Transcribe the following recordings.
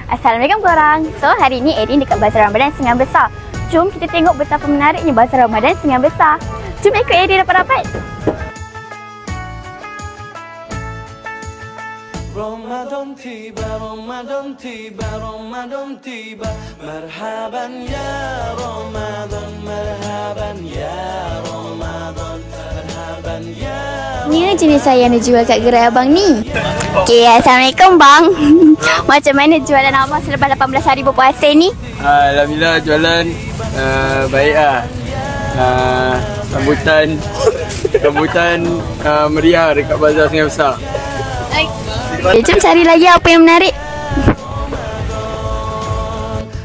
Assalamualaikum korang. So hari ni Erin dekat Bazar Ramadan Sengan Besar. Jom kita tengok betapa menariknya Bazar Ramadan Sengan Besar. Jom ikut Erin rapat-rapat. Ramadan tiba, Ramadan tiba, Ramadan tiba. Marhaban ya Ramadan, marhaban ya Ramadan, marhaban ya. Ni jenis saya yang dijual kat gerai abang ni. Okay, Assalamualaikum bang. Macam mana jualan abang selepas 18 hari berpuasa ni? Alhamdulillah jualan baik lah. Sambutan meriah dekat Bazar Sengan Besar. Okay, jom cari lagi apa yang menarik.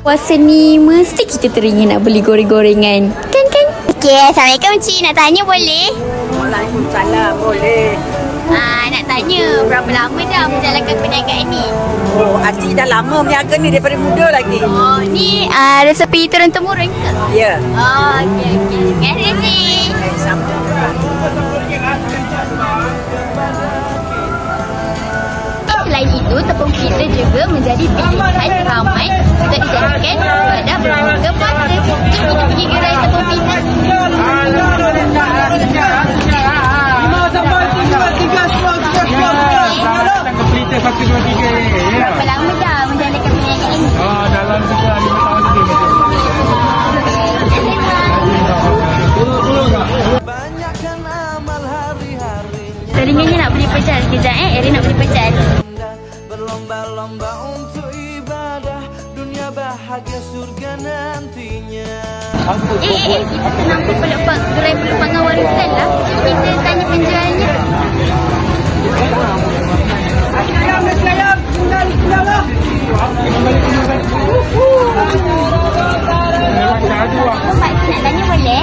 Puasa ni mesti kita teringin nak beli goreng-gorengan. Kan? Okay, Assalamualaikum Cik. Nak tanya boleh? Waalaikumsalam, boleh. Nak tanya berapa lama dah menjalankan perniagaan ni? Oh, Acik dah lama berniaga ni daripada muda lagi. Oh, ni resepi turun-temurun ke? Ya. Oh, okey. Terima kasih Cik. Sama. Selain itu, tepung pita juga menjadi pilihan ramai untuk dijadikan pada berbuka puasa. Jom kita pergi gerai tepung pita. Berapa lama dah menjalankan perniagaan ini? Dalam 5 tahun lebih. Banyakkan amal hari-hari. Teringanya nak beli pecel sekejap Erin nak beli pecel. Berlomba-lomba untuk ibadah, dunia bahagia surga nantinya. Kita nampak gerai peluk pangan warisan lah. Kita tanya penjualnya. Pak nak tanya boleh?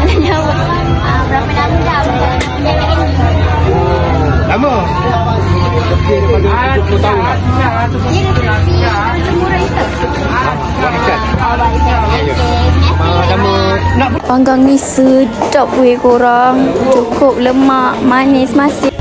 Nak jawab. Berapa lama dah perniagaan ni? Lama? Daripada 20 tahun lah. Dia resepi murah itu? Panggang ni sedap weh korang. Cukup lemak, manis, masin.